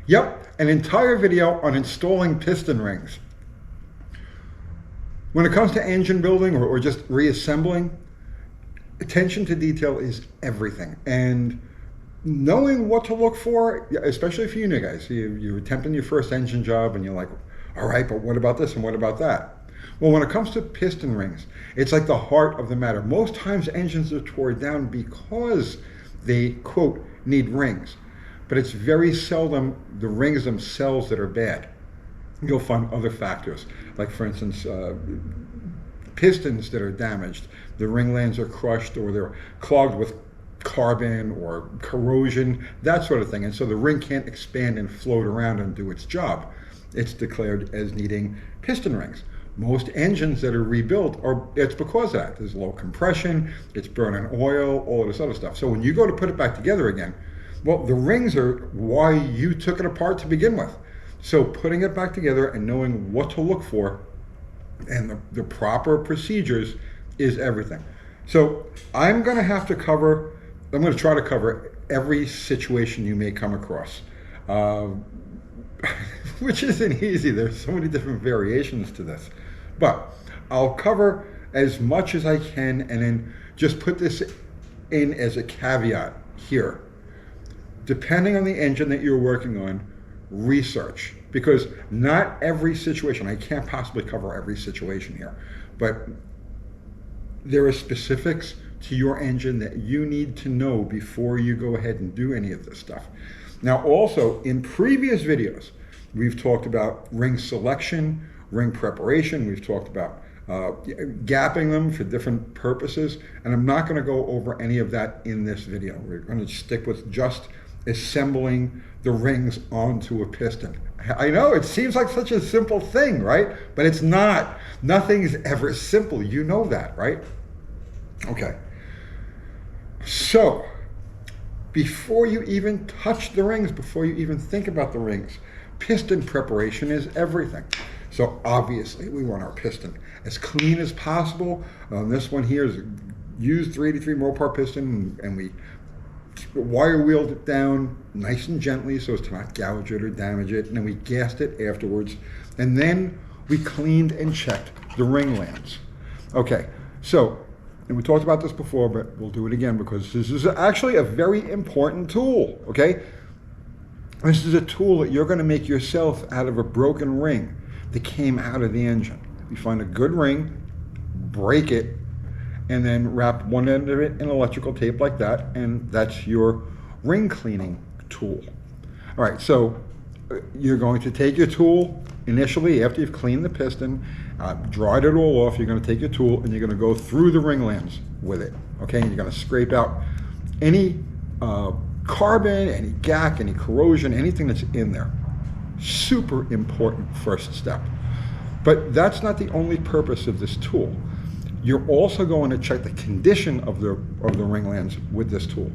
Yep, an entire video on installing piston rings. When it comes to engine building or just reassembling, attention to detail is everything. And knowing what to look for, especially for you new guys, you're attempting your first engine job and you're like, all right, but what about this and what about that? Well, when it comes to piston rings, it's like the heart of the matter. Most times engines are torn down because they, quote, need rings. But it's very seldom the rings themselves that are bad. You'll find other factors, like for instance, pistons that are damaged. The ring lands are crushed or they're clogged with carbon or corrosion, that sort of thing. And so the ring can't expand and float around and do its job. It's declared as needing piston rings. Most engines that are rebuilt it's because of that. There's low compression, it's burning oil, all of this other stuff. So when you go to put it back together again, well, the rings are why you took it apart to begin with. So putting it back together and knowing what to look for and the proper procedures is everything. So I'm going to try to cover every situation you may come across, which isn't easy. There's so many different variations to this. But I'll cover as much as I can and then just put this in as a caveat here. Depending on the engine that you're working on, research, because not every situation, I can't possibly cover every situation here, but there are specifics to your engine that you need to know before you go ahead and do any of this stuff. Now also, in previous videos, we've talked about ring selection, ring preparation, we've talked about gapping them for different purposes, and I'm not going to go over any of that in this video. We're going to stick with just assembling the rings onto a piston. I know it seems like such a simple thing, right? But it's not. Nothing's ever simple. You know that, right? Okay. So, before you even touch the rings, before you even think about the rings, piston preparation is everything. So obviously we want our piston as clean as possible. This one here is used 383 Mopar piston, and we wire wheeled it down nice and gently so as to not gouge it or damage it, and then we gassed it afterwards, and then we cleaned and checked the ring lands. Okay, so, and we talked about this before, but we'll do it again because this is actually a very important tool, okay? This is a tool that you're going to make yourself out of a broken ring that came out of the engine. You find a good ring, break it, and then wrap one end of it in electrical tape like that, and that's your ring cleaning tool. All right, so you're going to take your tool initially after you've cleaned the piston, dried it all off. You're going to take your tool and you're going to go through the ring lands with it, okay? And you're going to scrape out any carbon, any gack, any corrosion, anything that's in there. Super important first step. But that's not the only purpose of this tool. You're also going to check the condition of the ring lands with this tool.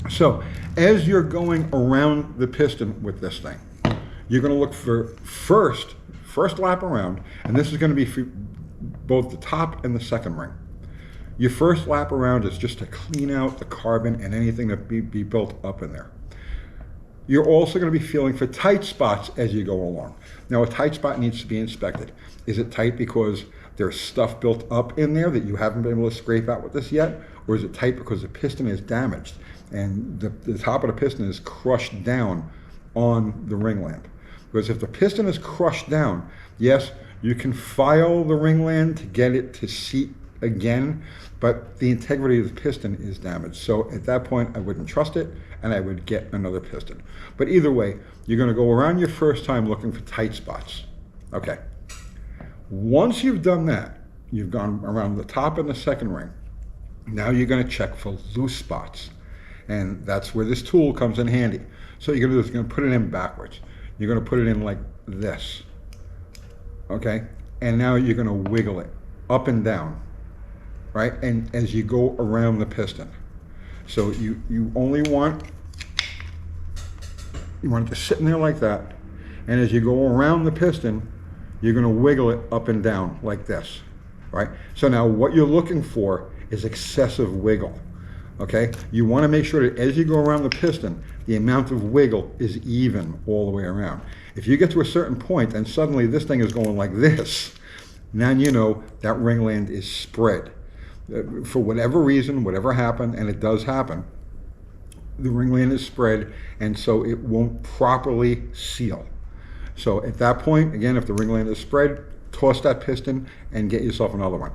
So as you're going around the piston with this thing, you're going to look for first lap around, and this is going to be for both the top and the second ring. Your first lap around is just to clean out the carbon and anything that be built up in there. You're also going to be feeling for tight spots as you go along. Now a tight spot needs to be inspected. Is it tight because there's stuff built up in there that you haven't been able to scrape out with this yet? Or is it tight because the piston is damaged and the top of the piston is crushed down on the ring land? Because if the piston is crushed down, yes, you can file the ring land to get it to seat again, but the integrity of the piston is damaged. So at that point, I wouldn't trust it, and I would get another piston. But either way, you're going to go around your first time looking for tight spots. Okay. Once you've done that, you've gone around the top and the second ring. Now you're going to check for loose spots, and that's where this tool comes in handy. So you're going to do is you're going to put it in backwards. You're going to put it in like this. Okay, and now you're going to wiggle it up and down, right? And as you go around the piston, so you only want it to sit in there like that, and as you go around the piston, you're going to wiggle it up and down like this, right? So now what you're looking for is excessive wiggle. Okay, you want to make sure that as you go around the piston, the amount of wiggle is even all the way around. If you get to a certain point and suddenly this thing is going like this, now you know that ringland is spread. For whatever reason, whatever happened, and it does happen, the ringland is spread, and so it won't properly seal. So at that point, again, if the ringland is spread, toss that piston and get yourself another one.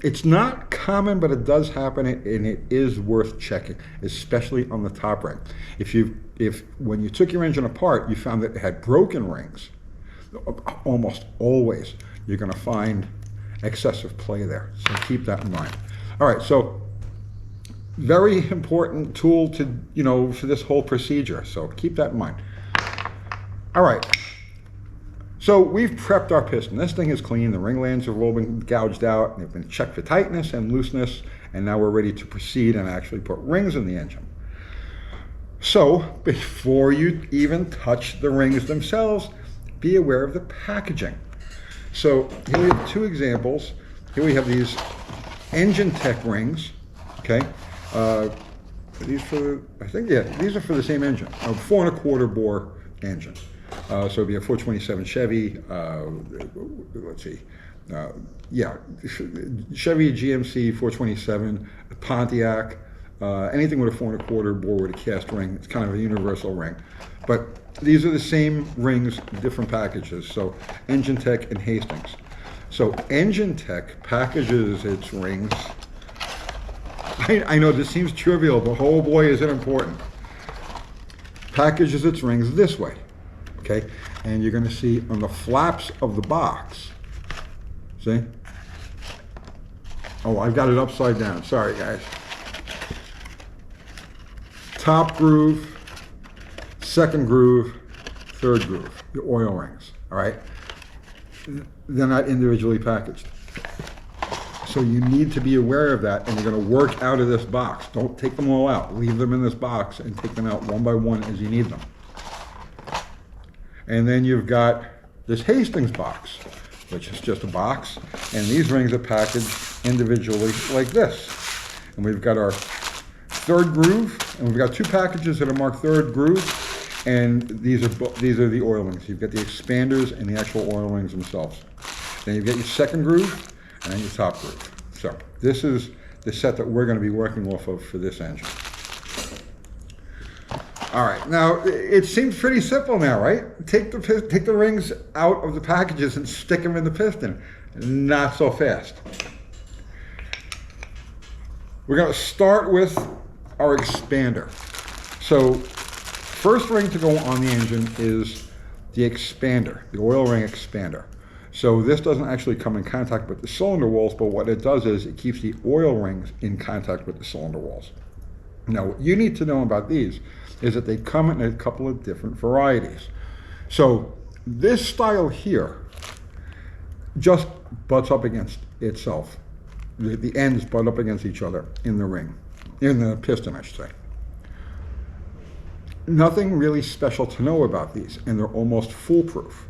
It's not common, but it does happen, and it is worth checking, especially on the top ring. If when you took your engine apart, you found that it had broken rings, almost always you're going to find excessive play there. So keep that in mind. All right, so very important tool to, for this whole procedure. So keep that in mind. All right. So we've prepped our piston. This thing is clean. The ringlands have all been gouged out. They've been checked for tightness and looseness. And now we're ready to proceed and actually put rings in the engine. So before you even touch the rings themselves, be aware of the packaging. So here we have two examples. Here we have these Engine Tech rings. Okay. These are for the same engine. A 4 1/4 bore engine. So it'd be a 427 Chevy, let's see, Chevy GMC 427, Pontiac, anything with a 4 1/4 bore with a cast ring. It's kind of a universal ring. But these are the same rings, different packages. So Engine Tech and Hastings. So Engine Tech packages its rings. I know this seems trivial, but oh boy, is it important. Packages its rings this way. Okay, and you're going to see on the flaps of the box, see? Oh, I've got it upside down. Sorry, guys. Top groove, second groove, third groove, the oil rings, all right? They're not individually packaged. So you need to be aware of that, and you're going to work out of this box. Don't take them all out. Leave them in this box and take them out one by one as you need them. And then you've got this Hastings box, which is just a box, and these rings are packaged individually like this. And we've got our third groove, and we've got two packages that are marked third groove, and these are the oil rings. You've got the expanders and the actual oil rings themselves. Then you get your second groove and then your top groove. So this is the set that we're going to be working off of for this engine. All right, now it seems pretty simple now, right? Take the rings out of the packages and stick them in the piston. Not so fast. We're going to start with our expander. So first ring to go on the engine is the expander, the oil ring expander. So this doesn't actually come in contact with the cylinder walls, but what it does is it keeps the oil rings in contact with the cylinder walls. Now, what you need to know about these is that they come in a couple of different varieties. So this style here just butts up against itself. The ends butt up against each other in the ring, in the piston, I should say. Nothing really special to know about these, and they're almost foolproof.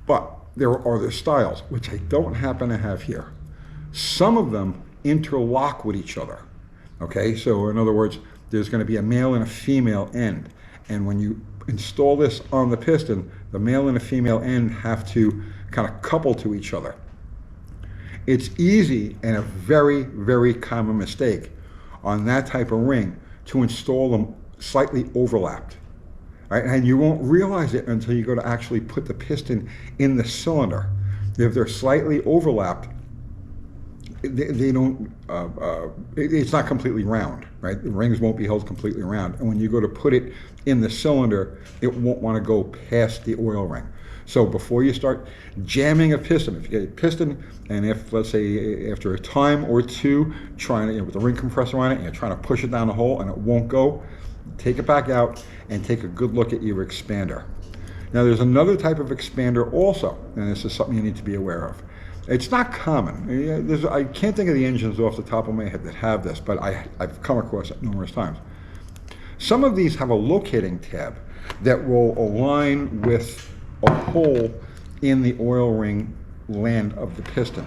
But there are other styles, which I don't happen to have here. Some of them interlock with each other. Okay, so in other words, there's going to be a male and a female end. And when you install this on the piston, the male and the female end have to kind of couple to each other. It's easy and a very, very common mistake on that type of ring to install them slightly overlapped. Right? And you won't realize it until you go to actually put the piston in the cylinder. If they're slightly overlapped, they don't, it's not completely round, right? The rings won't be held completely round. And when you go to put it in the cylinder, it won't want to go past the oil ring. So before you start jamming a piston, if you get a piston, and if, let's say, after a time or two, trying to, with the ring compressor on it, and you're trying to push it down the hole and it won't go, take it back out and take a good look at your expander. Now there's another type of expander also, and this is something you need to be aware of. It's not common. I can't think of the engines off the top of my head that have this, but I've come across it numerous times. Some of these have a locating tab that will align with a hole in the oil ring land of the piston.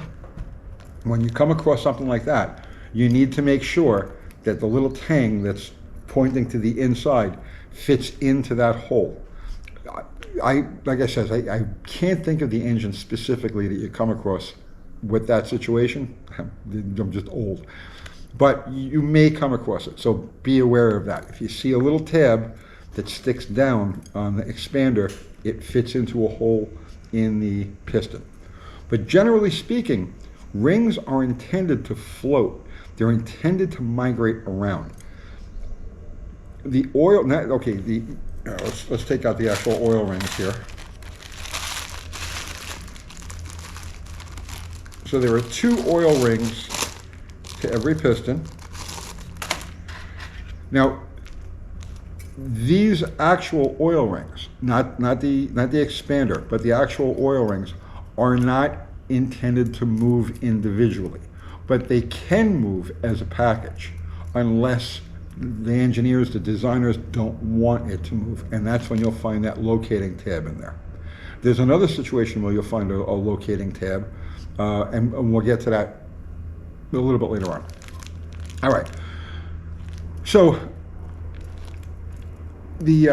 When you come across something like that, you need to make sure that the little tang that's pointing to the inside fits into that hole. Like I said, I can't think of the engine specifically that you come across with that situation. I'm just old. But you may come across it, so be aware of that. If you see a little tab that sticks down on the expander, it fits into a hole in the piston. But generally speaking, rings are intended to float. They're intended to migrate around. The oil, let's take out the actual oil rings here. So there are 2 oil rings to every piston. Now, these actual oil rings, not the expander, but the actual oil rings, are not intended to move individually, but they can move as a package unless the engineers, the designers, don't want it to move, and that's when you'll find that locating tab in there. There's another situation where you'll find a locating tab, and we'll get to that a little bit later on. All right, so the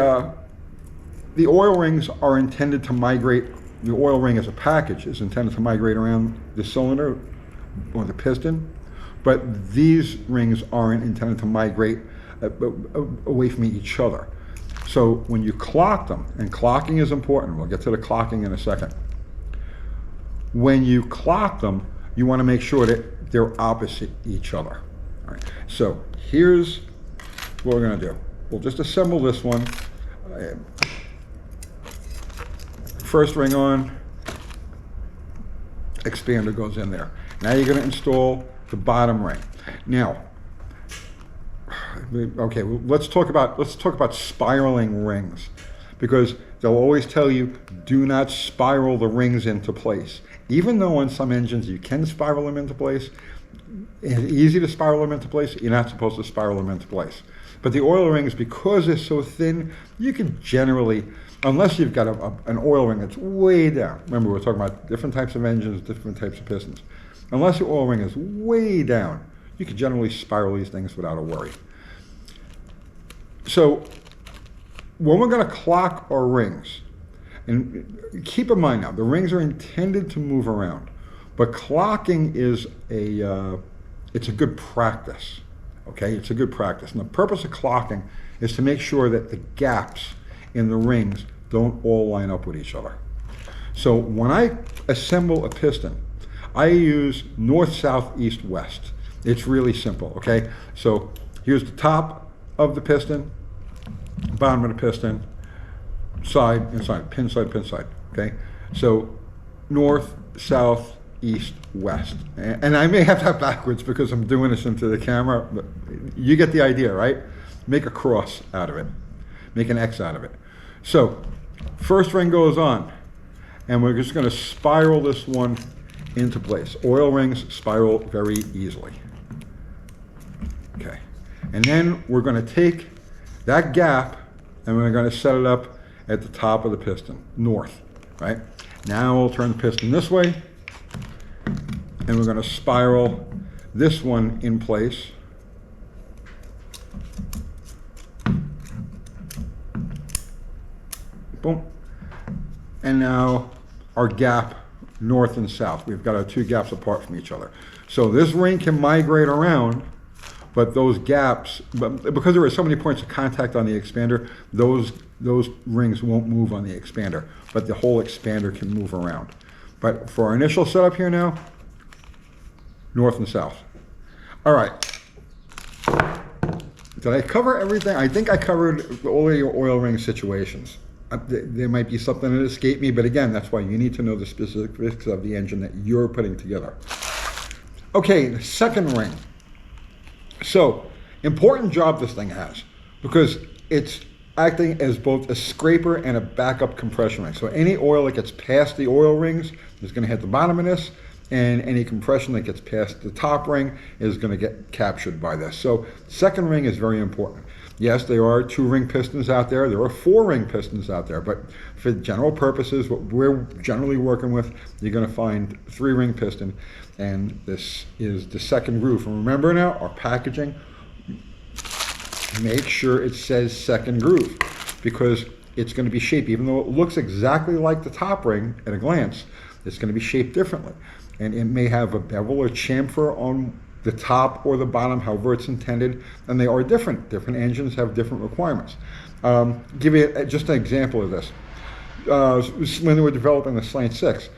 oil rings are intended to migrate. The oil ring as a package is intended to migrate around the cylinder or the piston, but these rings aren't intended to migrate away from each other. So when you clock them, and clocking is important, we'll get to the clocking in a second. When you clock them, you want to make sure that they're opposite each other. All right. So here's what we're going to do. We'll just assemble this one. First ring on, expander goes in there. Now you're going to install the bottom ring. Now, okay, let's talk about spiraling rings, because they'll always tell you do not spiral the rings into place. Even though on some engines you can spiral them into place, it's easy to spiral them into place, you're not supposed to spiral them into place. But the oil rings, because they're so thin, you can generally, unless you've got an oil ring that's way down. Remember, we're talking about different types of engines, different types of pistons. Unless your oil ring is way down, you can generally spiral these things without a worry. So when we're going to clock our rings, and keep in mind now, the rings are intended to move around, but clocking is it's a good practice. Okay, it's a good practice. And the purpose of clocking is to make sure that the gaps in the rings don't all line up with each other. So when I assemble a piston, I use north, south, east, west. It's really simple, okay? So here's the top of the piston, bottom of the piston, side, inside, pin side, okay? So north, south, east, west. And I may have that backwards because I'm doing this into the camera, but you get the idea, right? Make a cross out of it. Make an X out of it. So first ring goes on, and we're just going to spiral this one into place. Oil rings spiral very easily. Okay. And then we're going to take that gap and we're going to set it up at the top of the piston, north, right? Now we'll turn the piston this way, and we're going to spiral this one in place. Boom. And now our gap north and south. We've got our 2 gaps apart from each other. So this ring can migrate around, but those gaps, because there are so many points of contact on the expander, those rings won't move on the expander, but the whole expander can move around. But for our initial setup here now, north and south. All right. Did I cover everything? I think I covered all of your oil ring situations. There might be something that escaped me, but again, that's why you need to know the specifics of the engine that you're putting together. Okay, the second ring. So, important job this thing has, because it's acting as both a scraper and a backup compression ring. So any oil that gets past the oil rings is going to hit the bottom of this, and any compression that gets past the top ring is going to get captured by this. So second ring is very important. Yes, there are 2-ring pistons out there. There are 4-ring pistons out there. But for general purposes, what we're generally working with, you're going to find 3-ring piston. And this is the second groove. And remember now, our packaging, make sure it says second groove, because it's going to be shaped, even though it looks exactly like the top ring at a glance, it's going to be shaped differently. And it may have a bevel or chamfer on the top or the bottom, however it's intended, and they are different. Different engines have different requirements. Give you just an example of this. When they were developing the Slant 6,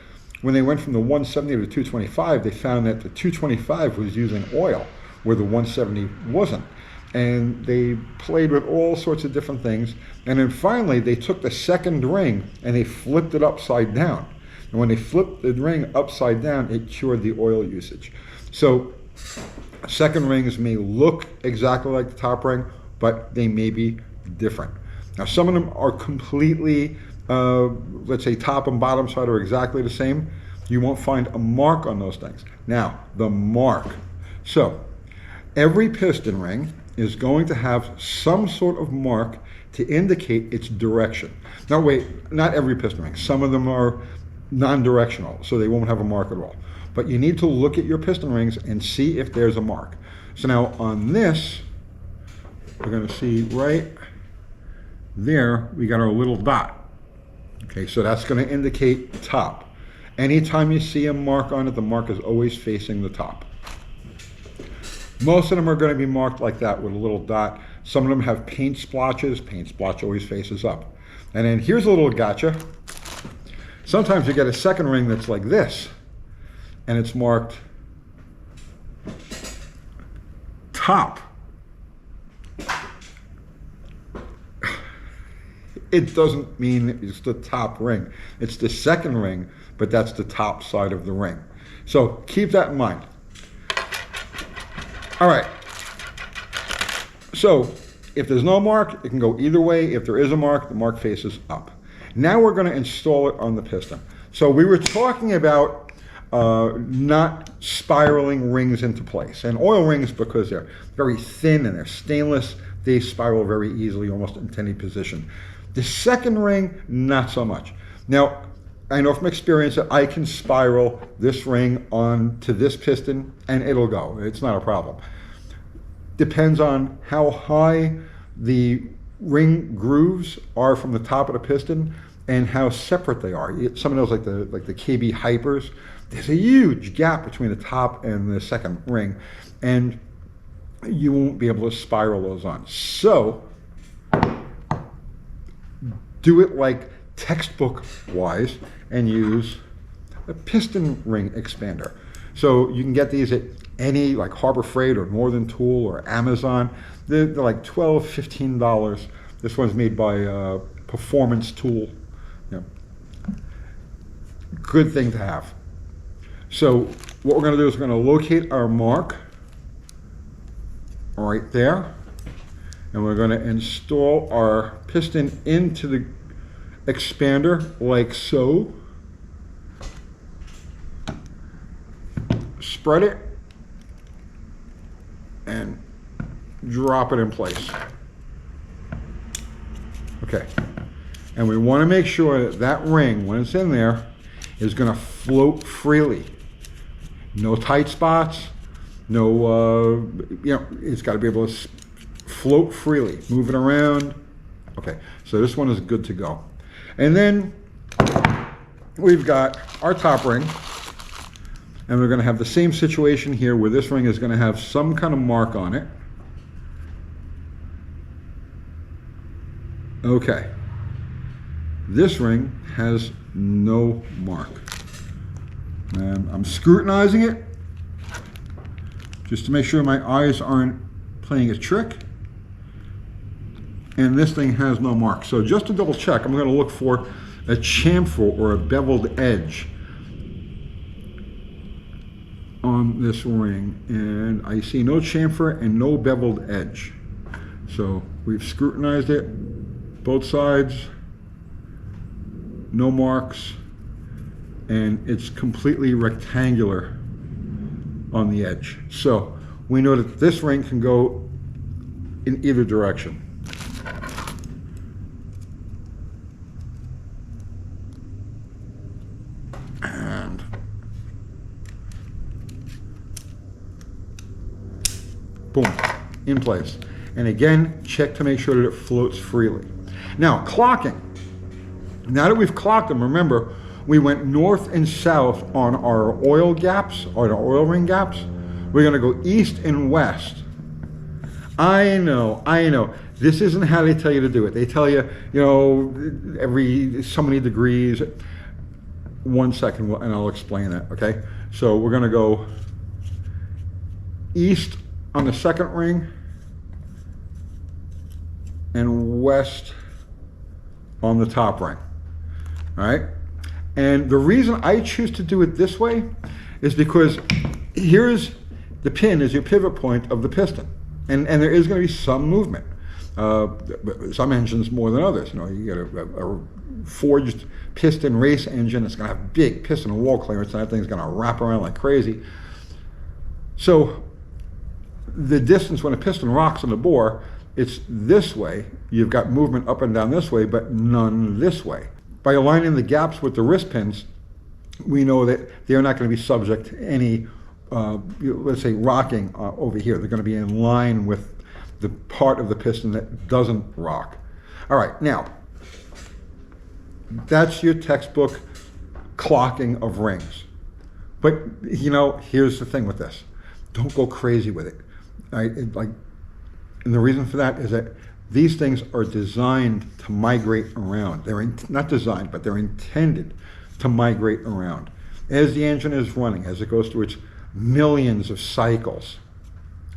when they went from the 170 to the 225, they found that the 225 was using oil, where the 170 wasn't. And they played with all sorts of different things. And then finally, they took the second ring and they flipped it upside down. And when they flipped the ring upside down, it cured the oil usage. So second rings may look exactly like the top ring, but they may be different. Now, some of them are completely, let's say top and bottom side are exactly the same. You won't find a mark on those things. Now, the mark. So every piston ring is going to have some sort of mark to indicate its direction. Now wait, not every piston ring. Some of them are non-directional, so they won't have a mark at all. But you need to look at your piston rings and see if there's a mark. So now on this, we're going to see right there, we got our little dot. Okay, so that's going to indicate top. Anytime you see a mark on it, the mark is always facing the top. Most of them are going to be marked like that with a little dot. Some of them have paint splotches. Paint splotch always faces up. And then here's a little gotcha. Sometimes you get a second ring that's like this, and it's marked top. It doesn't mean it's the top ring. It's the second ring, but that's the top side of the ring. So keep that in mind. All right, so if there's no mark, it can go either way. If there is a mark, the mark faces up. Now we're going to install it on the piston. So we were talking about not spiraling rings into place. And oil rings, because they're very thin and they're stainless, they spiral very easily, almost into any position. The second ring, not so much. Now, I know from experience that I can spiral this ring onto this piston and it'll go. It's not a problem. Depends on how high the ring grooves are from the top of the piston and how separate they are. Some of those, like the KB Hypers, there's a huge gap between the top and the second ring, and you won't be able to spiral those on. So do it like textbook wise and use a piston ring expander. So you can get these at any, like Harbor Freight or Northern Tool or Amazon. They're like $12, $15. This one's made by Performance Tool. You know, good thing to have. So what we're going to do is we're going to locate our mark right there, and we're going to install our piston into the expander like so. Spread it and drop it in place. Okay, and we want to make sure that that ring, when it's in there, is going to float freely. No tight spots, no, it's got to be able to float freely, move it around. Okay, so this one is good to go. And then we've got our top ring, and we're going to have the same situation here where this ring is going to have some kind of mark on it. Okay, this ring has no mark. And I'm scrutinizing it just to make sure my eyes aren't playing a trick. And this thing has no mark. So just to double check, I'm going to look for a chamfer or a beveled edge on this ring. And I see no chamfer and no beveled edge. So we've scrutinized it, both sides, no marks, and it's completely rectangular on the edge. So we know that this ring can go in either direction. boom, in place. And again, check to make sure that it floats freely. Now, clocking. Now that we've clocked them, remember, we went north and south on our oil gaps, or our oil ring gaps. We're gonna go east and west. I know. This isn't how they tell you to do it. They tell you, you know, every so many degrees. 1 second, and I'll explain that, okay? So we're gonna go east on the second ring and west on the top ring, all right? And the reason I choose to do it this way is because here's the pin is your pivot point of the piston. And there is going to be some movement. Some engines more than others. You know, you get a forged piston race engine. It's going to have big piston and wall clearance, and that thing's going to wrap around like crazy. So the distance when a piston rocks on the bore, it's this way. You've got movement up and down this way, but none this way. By aligning the gaps with the wrist pins, we know that they're not going to be subject to any let's say rocking over here. They're going to be in line with the part of the piston that doesn't rock. All right, now that's your textbook clocking of rings. But you know, here's the thing with this: don't go crazy with it. And the reason for that is that these things are designed to migrate around. They're not designed, but they're intended to migrate around as the engine is running, as it goes through its millions of cycles.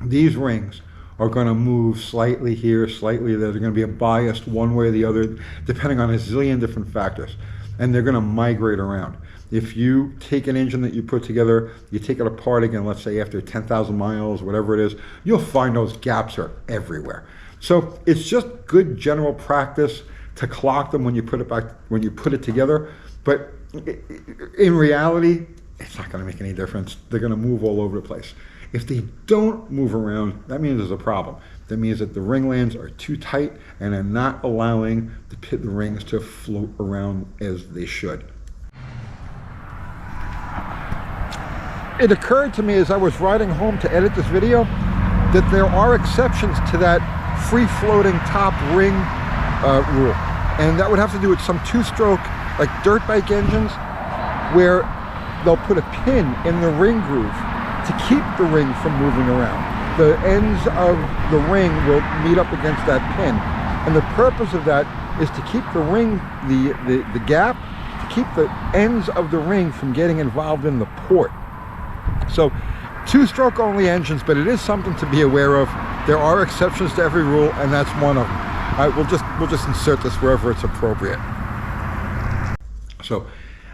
These rings are going to move slightly here, slightly there. They're going to be biased one way or the other, depending on a zillion different factors. And they're going to migrate around. If you take an engine that you put together, you take it apart again, let's say after 10,000 miles, whatever it is, you'll find those gaps are everywhere. So it's just good general practice to clock them when you put it back, when you put it together. But in reality, it's not going to make any difference. They're going to move all over the place. If they don't move around, that means there's a problem. That means that the ring lands are too tight and are not allowing the rings to float around as they should. It occurred to me as I was riding home to edit this video that there are exceptions to that free-floating top ring rule. And that would have to do with some two-stroke, like dirt bike engines, where they'll put a pin in the ring groove to keep the ring from moving around. The ends of the ring will meet up against that pin. And the purpose of that is to keep the ring, the gap, to keep the ends of the ring from getting involved in the port. So two-stroke only engines, but it is something to be aware of. There are exceptions to every rule, and that's one of them. All right, we'll just insert this wherever it's appropriate. So,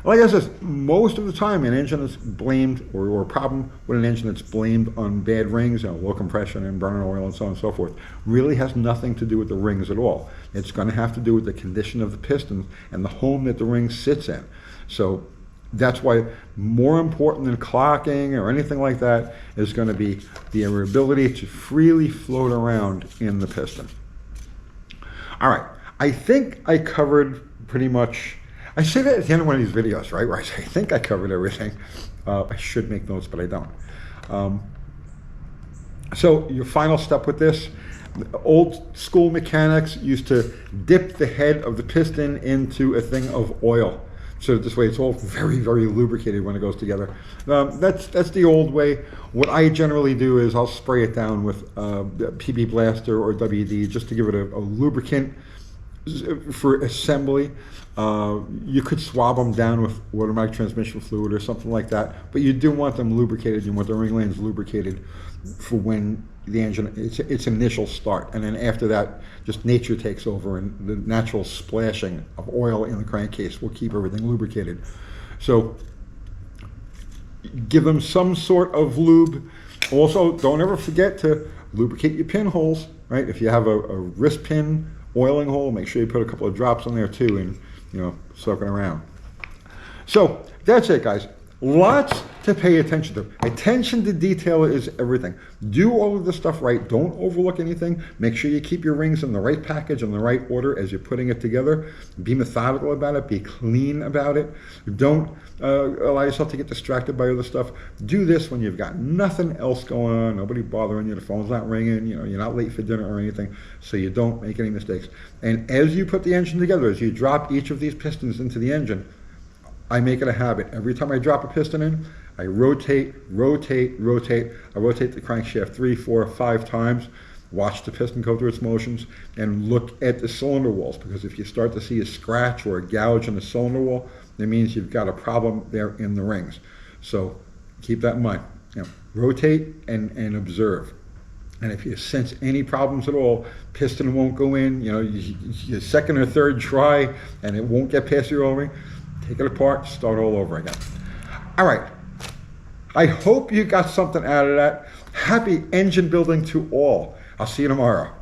like I said, most of the time an engine that's blamed, or a problem with an engine that's blamed on bad rings, you know, low compression and burning oil and so on and so forth, really has nothing to do with the rings at all. It's going to have to do with the condition of the piston and the home that the ring sits in. So that's why more important than clocking or anything like that is going to be the ability to freely float around in the piston. All right, I think I covered pretty much. I say that at the end of one of these videos, right, where I say, I think I covered everything. I should make notes, but I don't. So your final step with this, old school mechanics used to dip the head of the piston into a thing of oil. So this way it's all very, very lubricated when it goes together. That's the old way. What I generally do is I'll spray it down with PB Blaster or WD just to give it a lubricant for assembly. You could swab them down with automatic transmission fluid or something like that, but you do want them lubricated. You want the ring lands lubricated for when the engine, its initial start, and then after that, just nature takes over, and the natural splashing of oil in the crankcase will keep everything lubricated. So give them some sort of lube. Also, don't ever forget to lubricate your pinholes, right? If you have a wrist pin oiling hole, make sure you put a couple of drops on there too, and you know, soaking around. So that's it, guys. Lots to pay attention to. Attention to detail is everything. Do all of this stuff right. Don't overlook anything. Make sure you keep your rings in the right package, in the right order as you're putting it together. Be methodical about it. Be clean about it. Don't allow yourself to get distracted by other stuff. Do this when you've got nothing else going on, nobody bothering you, the phone's not ringing, you know, you're not late for dinner or anything, so you don't make any mistakes. And as you put the engine together, as you drop each of these pistons into the engine, I make it a habit. Every time I drop a piston in, I rotate. I rotate the crankshaft 3, 4, 5 times. Watch the piston go through its motions and look at the cylinder walls, because if you start to see a scratch or a gouge in the cylinder wall, that means you've got a problem there in the rings. So keep that in mind. You know, rotate and observe. And if you sense any problems at all, piston won't go in, you know, your second or third try and it won't get past your O-ring, take it apart, start all over again. All right. I hope you got something out of that. Happy engine building to all. I'll see you tomorrow.